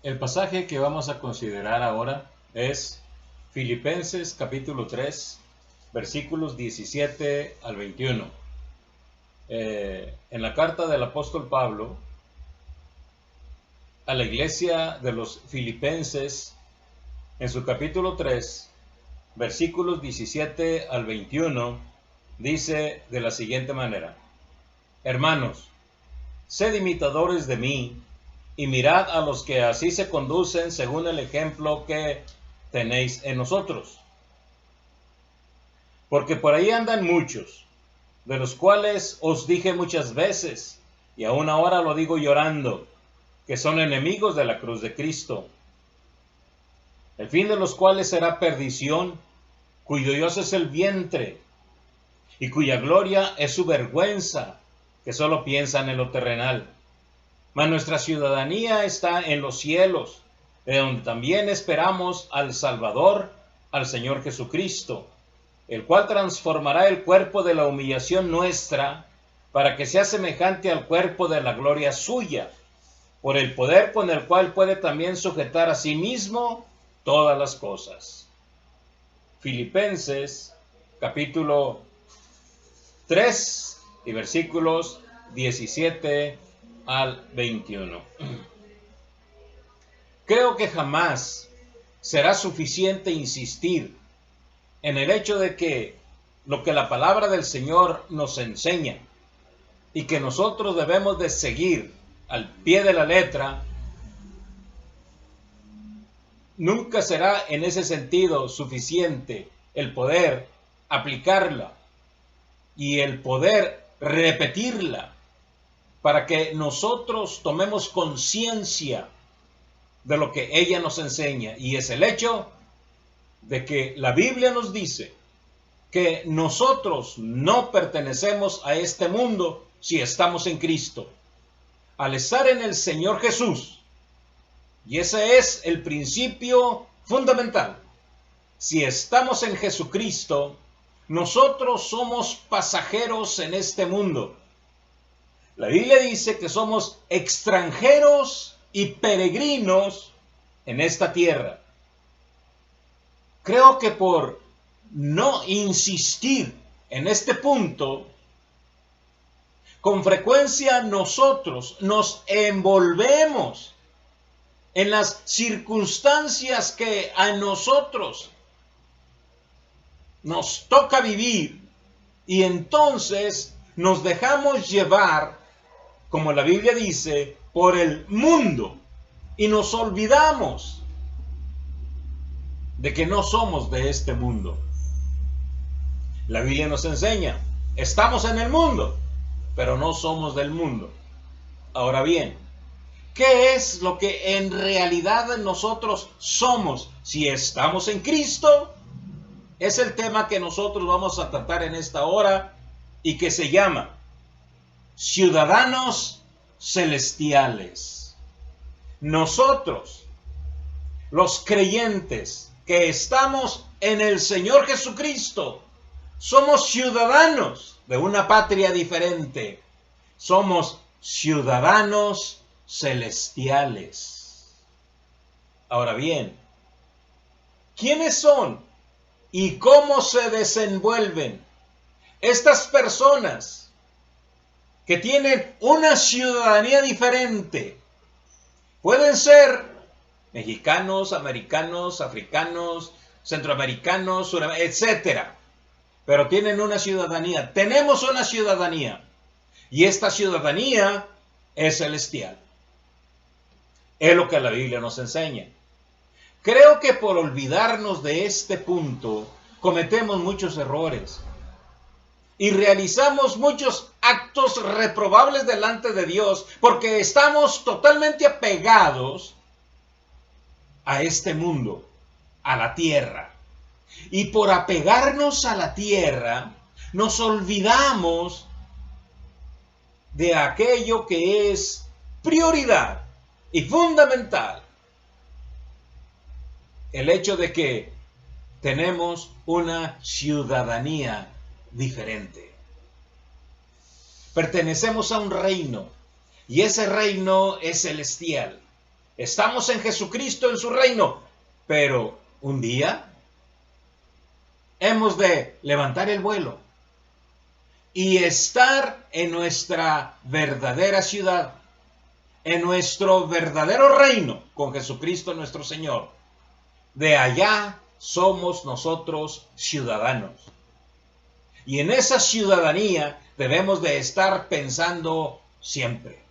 El pasaje que vamos a considerar ahora es Filipenses capítulo 3, versículos 17 al 21. En la carta del apóstol Pablo a la iglesia de los Filipenses, en su capítulo 3, versículos 17 al 21, dice de la siguiente manera: Hermanos, sed imitadores de mí, y mirad a los que así se conducen según el ejemplo que tenéis en nosotros. Porque por ahí andan muchos, de los cuales os dije muchas veces, y aún ahora lo digo llorando, que son enemigos de la cruz de Cristo, el fin de los cuales será perdición, cuyo Dios es el vientre, y cuya gloria es su vergüenza, que solo piensan en lo terrenal. Mas nuestra ciudadanía está en los cielos, de donde también esperamos al Salvador, al Señor Jesucristo, el cual transformará el cuerpo de la humillación nuestra, para que sea semejante al cuerpo de la gloria suya, por el poder con el cual puede también sujetar a sí mismo todas las cosas. Filipenses capítulo 3 y versículos 17 al 21. Creo que jamás será suficiente insistir en el hecho de que lo que la palabra del Señor nos enseña y que nosotros debemos de seguir al pie de la letra, nunca será en ese sentido suficiente el poder aplicarla y el poder repetirla para que nosotros tomemos conciencia de lo que ella nos enseña, y es el hecho de que la Biblia nos dice que nosotros no pertenecemos a este mundo si estamos en Cristo, al estar en el Señor Jesús. Y ese es el principio fundamental. Si estamos en Jesucristo, nosotros somos pasajeros en este mundo. La Biblia dice que somos extranjeros y peregrinos en esta tierra. Creo que por no insistir en este punto, con frecuencia nosotros nos envolvemos en las circunstancias que a nosotros nos toca vivir, y entonces nos dejamos llevar, como la Biblia dice, por el mundo, y nos olvidamos de que no somos de este mundo. La Biblia nos enseña, estamos en el mundo, pero no somos del mundo. Ahora bien, ¿qué es lo que en realidad nosotros somos si estamos en Cristo? Es el tema que nosotros vamos a tratar en esta hora, y que se llama ciudadanos celestiales. Nosotros, los creyentes que estamos en el Señor Jesucristo, somos ciudadanos de una patria diferente. Somos ciudadanos celestiales. Ahora bien, ¿quiénes son y cómo se desenvuelven estas personas que tienen una ciudadanía diferente? Pueden ser mexicanos, americanos, africanos, centroamericanos, etcétera, pero tienen una ciudadanía. Tenemos una ciudadanía, y esta ciudadanía es celestial. Es lo que la Biblia nos enseña. Creo que por olvidarnos de este punto, cometemos muchos errores y realizamos muchos actos reprobables delante de Dios, porque estamos totalmente apegados a este mundo, a la tierra. Y por apegarnos a la tierra, nos olvidamos de aquello que es prioridad y fundamental: el hecho de que tenemos una ciudadanía diferente. Pertenecemos a un reino, y ese reino es celestial. Estamos en Jesucristo, en su reino. Pero un día hemos de levantar el vuelo y estar en nuestra verdadera ciudad, en nuestro verdadero reino con Jesucristo nuestro Señor. De allá somos nosotros ciudadanos. Y en esa ciudadanía debemos de estar pensando siempre.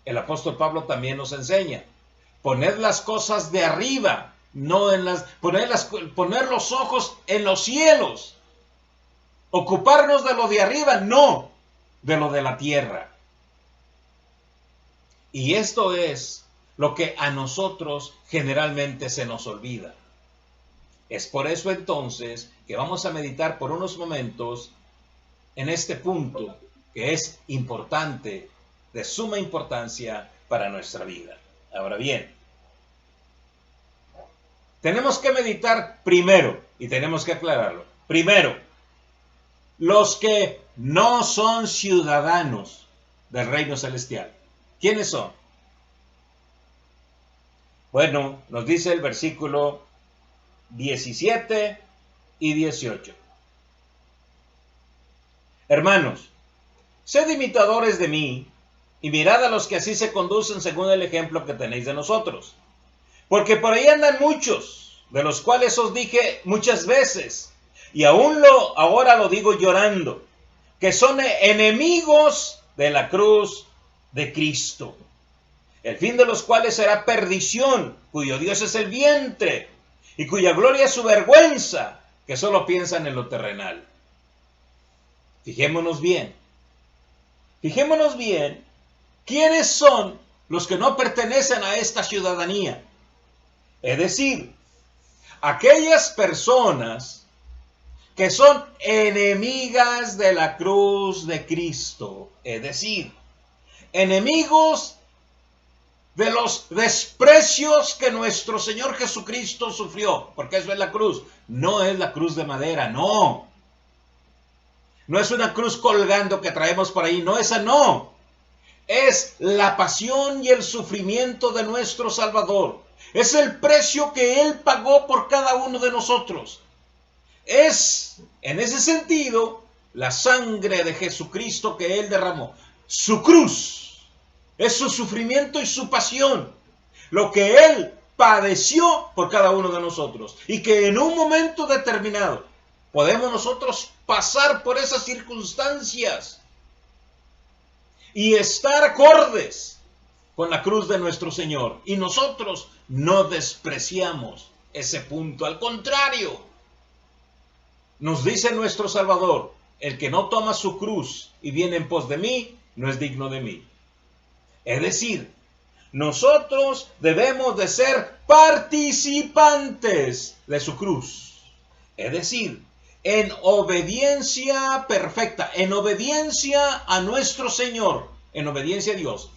El apóstol Pablo también nos enseña: poned las cosas de arriba, no en las, poner los ojos en los cielos. Ocuparnos de lo de arriba, no de lo de la tierra. Y esto es lo que a nosotros generalmente se nos olvida. Es por eso entonces que vamos a meditar por unos momentos en este punto que es importante, de suma importancia para nuestra vida. Ahora bien, tenemos que meditar primero, y tenemos que aclararlo. Primero, los que no son ciudadanos del reino celestial. ¿Quiénes son? Bueno, nos dice el versículo 17 y 18. Hermanos, sed imitadores de mí, y mirad a los que así se conducen según el ejemplo que tenéis de nosotros. Porque por ahí andan muchos, de los cuales os dije muchas veces, y ahora lo digo llorando, que son enemigos de la cruz de Cristo, el fin de los cuales será perdición, cuyo Dios es el vientre, y cuya gloria es su vergüenza, que solo piensan en lo terrenal. Fijémonos bien, ¿quiénes son los que no pertenecen a esta ciudadanía? Es decir, aquellas personas que son enemigas de la cruz de Cristo, es decir, enemigos de los desprecios que nuestro Señor Jesucristo sufrió, porque eso es la cruz. No es la cruz de madera, no. No es una cruz colgando que traemos por ahí, no, esa no. Es la pasión y el sufrimiento de nuestro Salvador. Es el precio que Él pagó por cada uno de nosotros. Es, en ese sentido, la sangre de Jesucristo que Él derramó. Su cruz es su sufrimiento y su pasión, lo que Él padeció por cada uno de nosotros, y que en un momento determinado podemos nosotros pasar por esas circunstancias y estar acordes con la cruz de nuestro Señor. Y nosotros no despreciamos ese punto, al contrario, nos dice nuestro Salvador: el que no toma su cruz y viene en pos de mí, no es digno de mí. Es decir, nosotros debemos de ser participantes de su cruz. Es decir, en obediencia perfecta, en obediencia a nuestro Señor, en obediencia a Dios.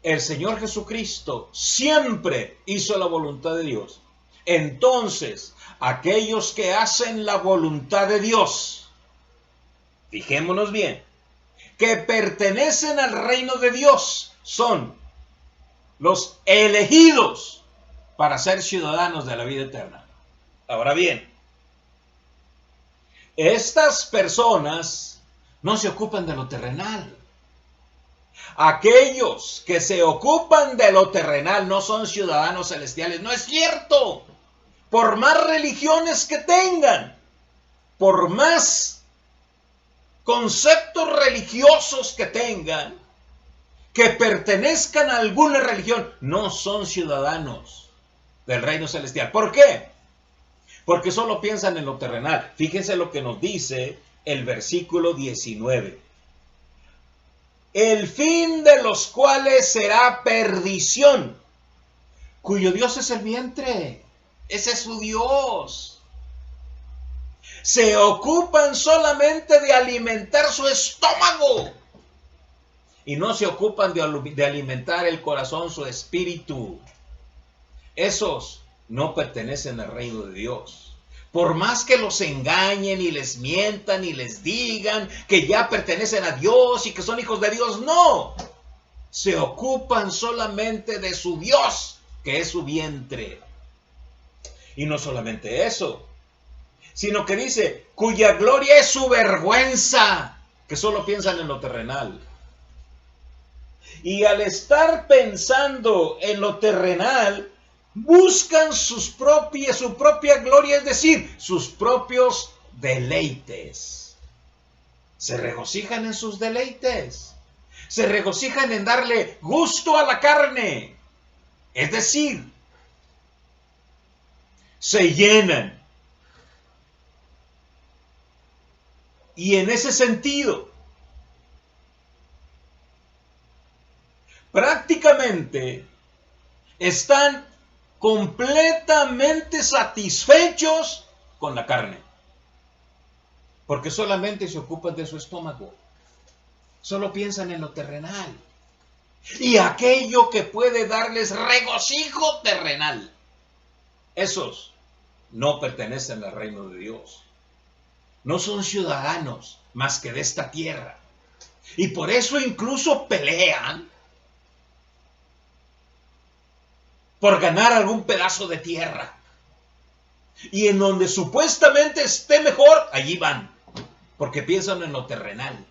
El Señor Jesucristo siempre hizo la voluntad de Dios. Entonces, aquellos que hacen la voluntad de Dios, fijémonos bien, que pertenecen al reino de Dios, son los elegidos para ser ciudadanos de la vida eterna. Ahora bien, estas personas no se ocupan de lo terrenal. Aquellos que se ocupan de lo terrenal no son ciudadanos celestiales. No es cierto. Por más religiones que tengan, por más conceptos religiosos que tengan, que pertenezcan a alguna religión, no son ciudadanos del reino celestial. ¿Por qué? Porque solo piensan en lo terrenal. Fíjense lo que nos dice el versículo 19. El fin de los cuales será perdición, cuyo Dios es el vientre. Ese es su Dios. Se ocupan solamente de alimentar su estómago y no se ocupan de alimentar el corazón, su espíritu. Esos no pertenecen al reino de Dios. Por más que los engañen y les mientan y les digan que ya pertenecen a Dios y que son hijos de Dios, no. Se ocupan solamente de su Dios, que es su vientre. Y no solamente eso, sino que dice, cuya gloria es su vergüenza, que solo piensan en lo terrenal. Y al estar pensando en lo terrenal, buscan su propia gloria, es decir, sus propios deleites. Se regocijan en sus deleites. Se regocijan en darle gusto a la carne. Es decir, se llenan. Y en ese sentido, prácticamente están completamente satisfechos con la carne. Porque solamente se ocupan de su estómago. Solo piensan en lo terrenal. Y aquello que puede darles regocijo terrenal. Esos no pertenecen al reino de Dios. No son ciudadanos más que de esta tierra. Y por eso incluso pelean por ganar algún pedazo de tierra. Y en donde supuestamente esté mejor, allí van. Porque piensan en lo terrenal.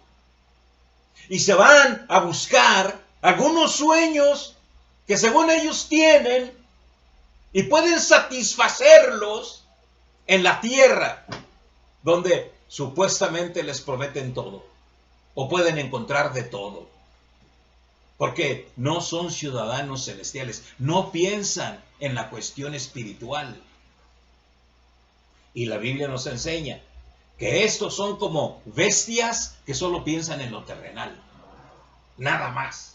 Y se van a buscar algunos sueños que según ellos tienen y pueden satisfacerlos en la tierra, donde supuestamente les prometen todo o pueden encontrar de todo. Porque no son ciudadanos celestiales, no piensan en la cuestión espiritual. Y la Biblia nos enseña que estos son como bestias que solo piensan en lo terrenal. Nada más.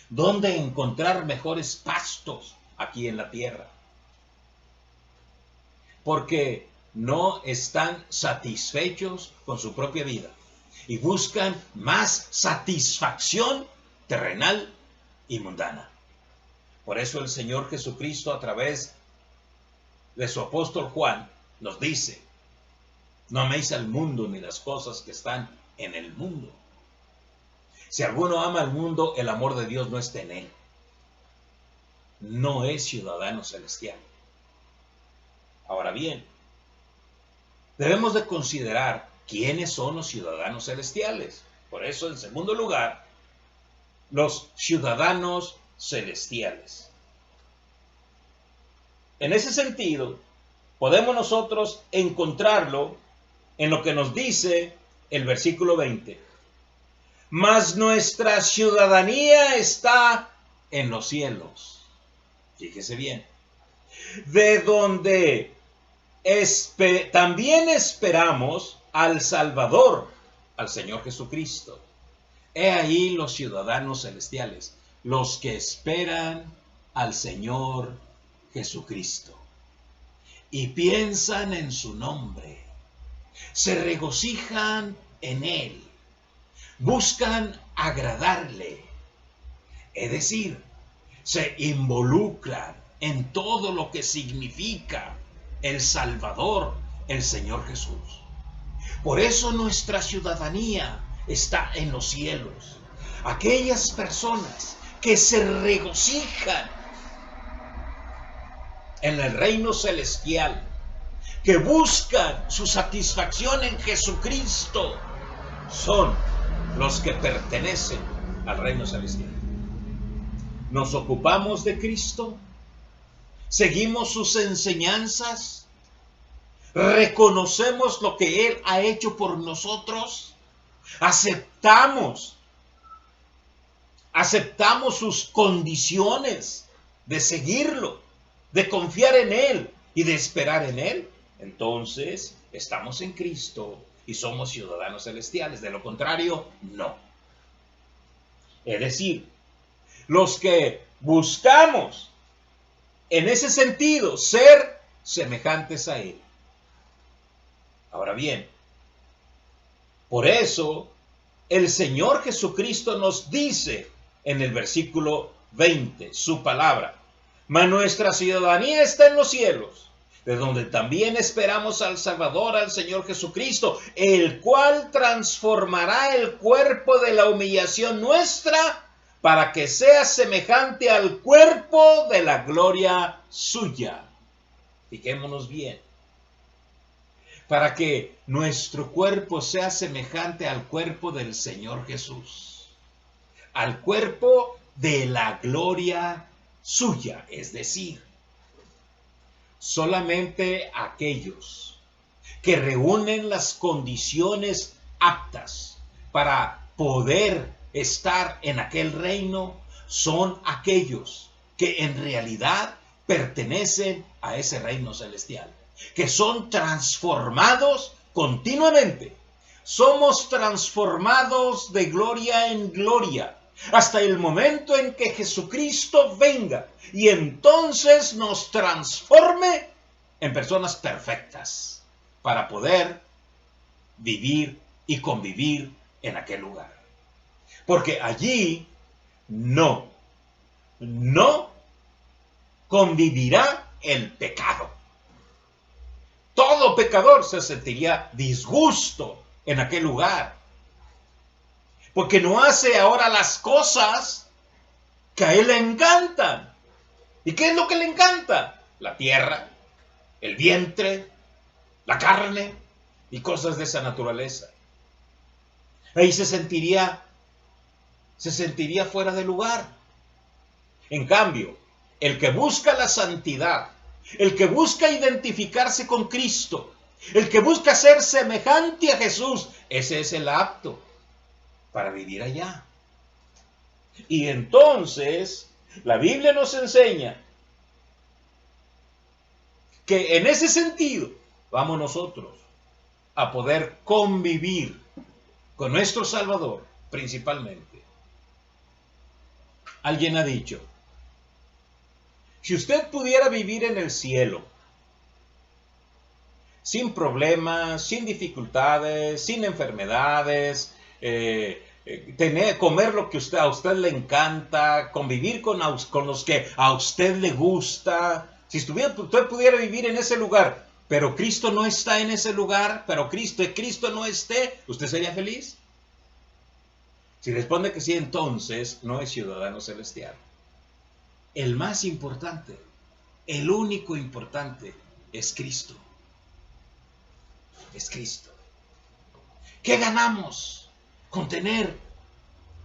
¿Dónde encontrar mejores pastos aquí en la tierra? Porque no están satisfechos con su propia vida y buscan más satisfacción terrenal y mundana. Por eso el Señor Jesucristo, a través de su apóstol Juan, nos dice: no améis al mundo ni las cosas que están en el mundo. Si alguno ama al mundo, el amor de Dios no está en él. No es ciudadano celestial. Ahora bien, debemos de considerar quiénes son los ciudadanos celestiales. Por eso, en segundo lugar, los ciudadanos celestiales. En ese sentido, podemos nosotros encontrarlo en lo que nos dice el versículo 20. Mas nuestra ciudadanía está en los cielos. Fíjese bien. De donde también esperamos al Salvador, al Señor Jesucristo. He ahí los ciudadanos celestiales, los que esperan al Señor Jesucristo y piensan en su nombre, se regocijan en Él, buscan agradarle, es decir, se involucran en todo lo que significa el Salvador, el Señor Jesús. Por eso nuestra ciudadanía está en los cielos. Aquellas personas que se regocijan en el reino celestial, que buscan su satisfacción en Jesucristo, son los que pertenecen al reino celestial. ¿Nos ocupamos de Cristo? ¿Seguimos sus enseñanzas? ¿Reconocemos lo que Él ha hecho por nosotros? ¿Aceptamos sus condiciones de seguirlo, de confiar en Él y de esperar en Él? Entonces, estamos en Cristo y somos ciudadanos celestiales. De lo contrario, no. Es decir, los que buscamos en ese sentido ser semejantes a Él. Ahora bien, por eso el Señor Jesucristo nos dice en el versículo 20, su palabra: mas nuestra ciudadanía está en los cielos, de donde también esperamos al Salvador, al Señor Jesucristo, el cual transformará el cuerpo de la humillación nuestra para que sea semejante al cuerpo de la gloria suya. Fijémonos bien. Para que nuestro cuerpo sea semejante al cuerpo del Señor Jesús, al cuerpo de la gloria suya, es decir, solamente aquellos que reúnen las condiciones aptas para poder estar en aquel reino son aquellos que en realidad pertenecen a ese reino celestial, que son transformados continuamente. Somos transformados de gloria en gloria hasta el momento en que Jesucristo venga y entonces nos transforme en personas perfectas para poder vivir y convivir en aquel lugar. Porque allí no convivirá el pecado. Todo pecador se sentiría disgusto en aquel lugar, porque no hace ahora las cosas que a él le encantan. ¿Y qué es lo que le encanta? La tierra, el vientre, la carne y cosas de esa naturaleza. Ahí se sentiría fuera de lugar. En cambio, el que busca la santidad, el que busca identificarse con Cristo, el que busca ser semejante a Jesús, ese es el apto para vivir allá. Y entonces, la Biblia nos enseña que en ese sentido vamos nosotros a poder convivir con nuestro Salvador principalmente. Alguien ha dicho, si usted pudiera vivir en el cielo, sin problemas, sin dificultades, sin enfermedades, comer lo que a usted le encanta, convivir con los que a usted le gusta. Si usted pudiera vivir en ese lugar, pero Cristo no está en ese lugar, pero Cristo no esté, ¿usted sería feliz? Si responde que sí, entonces no es ciudadano celestial. El más importante, el único importante, es Cristo. Es Cristo. ¿Qué ganamos con tener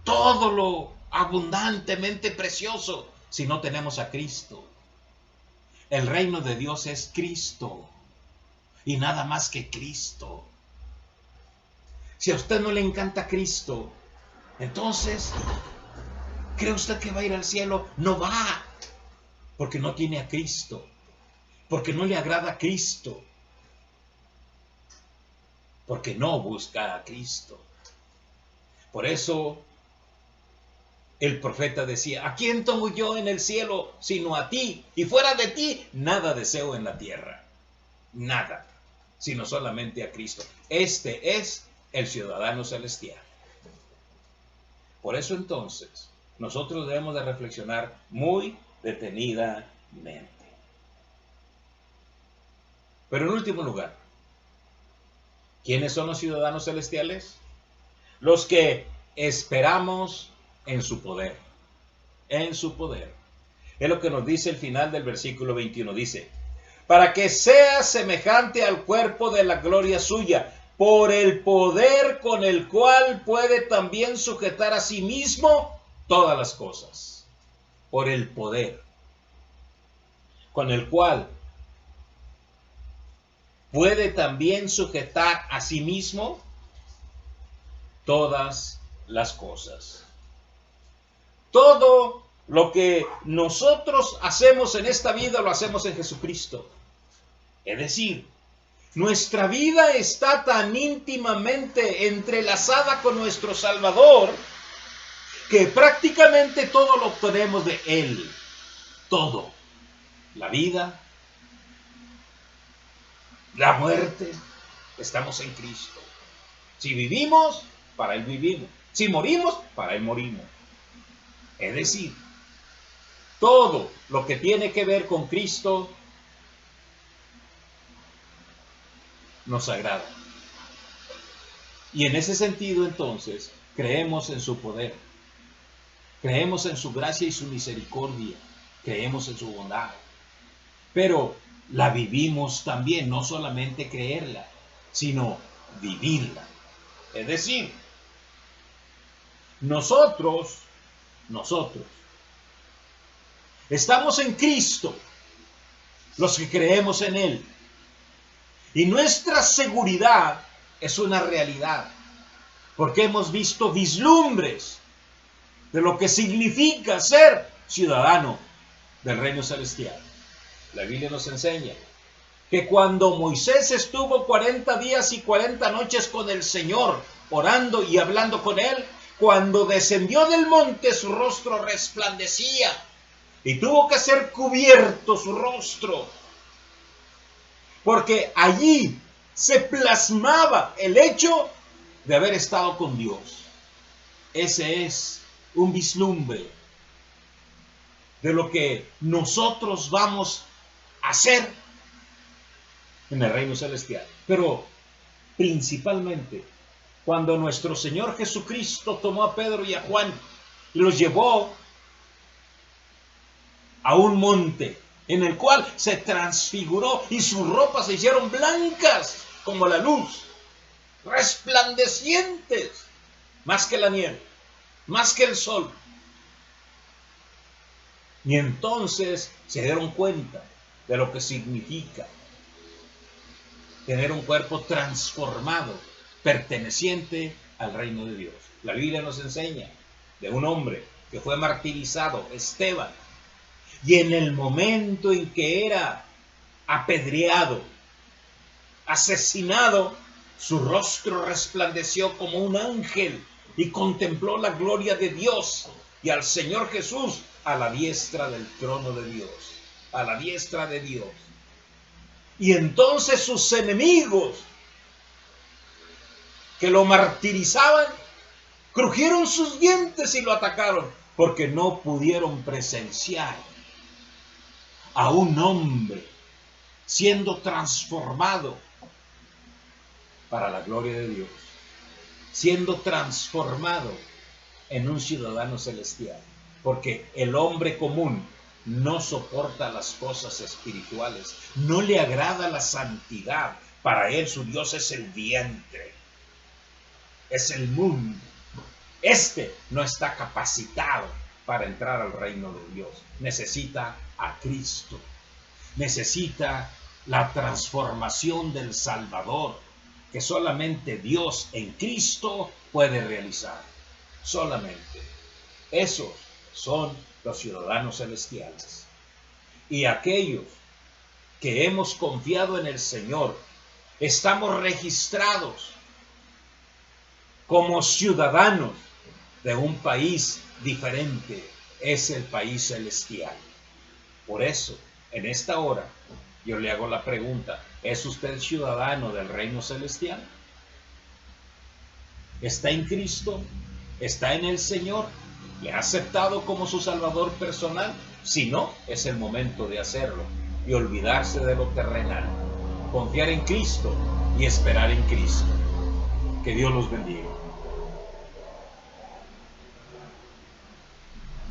todo lo abundantemente precioso si no tenemos a Cristo? El reino de Dios es Cristo y nada más que Cristo. Si a usted no le encanta Cristo, entonces, ¿cree usted que va a ir al cielo? No va, porque no tiene a Cristo, porque no le agrada a Cristo, porque no busca a Cristo. Por eso el profeta decía, ¿a quién tengo yo en el cielo sino a ti? Y fuera de ti, nada deseo en la tierra. Nada, sino solamente a Cristo. Este es el ciudadano celestial. Por eso entonces, nosotros debemos de reflexionar muy detenidamente. Pero en último lugar, ¿quiénes son los ciudadanos celestiales? Los que esperamos en su poder. En su poder. Es lo que nos dice el final del versículo 21. Dice, para que sea semejante al cuerpo de la gloria suya, por el poder con el cual puede también sujetar a sí mismo todas las cosas. Por el poder con el cual puede también sujetar a sí mismo todas las cosas. Todo lo que nosotros hacemos en esta vida lo hacemos en Jesucristo. Es decir, nuestra vida está tan íntimamente entrelazada con nuestro Salvador que prácticamente todo lo obtenemos de Él. Todo. La vida, la muerte, estamos en Cristo. Si vivimos, para Él vivimos. Si morimos, para Él morimos. Es decir, todo lo que tiene que ver con Cristo nos agrada. Y en ese sentido, entonces, creemos en su poder. Creemos en su gracia y su misericordia. Creemos en su bondad. Pero la vivimos también, no solamente creerla, sino vivirla. Es decir, nosotros estamos en Cristo, los que creemos en Él. Y nuestra seguridad es una realidad, porque hemos visto vislumbres de lo que significa ser ciudadano del reino celestial. La Biblia nos enseña que cuando Moisés estuvo 40 días y 40 noches con el Señor, orando y hablando con Él, cuando descendió del monte su rostro resplandecía y tuvo que ser cubierto su rostro, porque allí se plasmaba el hecho de haber estado con Dios. Ese es un vislumbre de lo que nosotros vamos a hacer en el reino celestial. Pero principalmente cuando nuestro Señor Jesucristo tomó a Pedro y a Juan y los llevó a un monte en el cual se transfiguró y sus ropas se hicieron blancas como la luz, resplandecientes, más que la nieve, más que el sol. Y entonces se dieron cuenta de lo que significa tener un cuerpo transformado, perteneciente al reino de Dios. La Biblia nos enseña de un hombre que fue martirizado, Esteban, y en el momento en que era apedreado, asesinado, su rostro resplandeció como un ángel y contempló la gloria de Dios y al Señor Jesús a la diestra del trono de Dios, a la diestra de Dios. Y entonces sus enemigos que lo martirizaban, crujieron sus dientes y lo atacaron, porque no pudieron presenciar a un hombre siendo transformado para la gloria de Dios, siendo transformado en un ciudadano celestial, porque el hombre común no soporta las cosas espirituales, no le agrada la santidad. Para él su Dios es el vientre, es el mundo. Este no está capacitado para entrar al reino de Dios. Necesita a Cristo, necesita la transformación del Salvador, que solamente Dios en Cristo puede realizar. Solamente. Esos son los ciudadanos celestiales. Y aquellos que hemos confiado en el Señor, estamos registrados como ciudadanos de un país diferente, es el país celestial. Por eso, en esta hora, yo le hago la pregunta: ¿es usted ciudadano del reino celestial? ¿Está en Cristo? ¿Está en el Señor? ¿Le ha aceptado como su Salvador personal? Si no, es el momento de hacerlo y olvidarse de lo terrenal. Confiar en Cristo y esperar en Cristo. Que Dios los bendiga.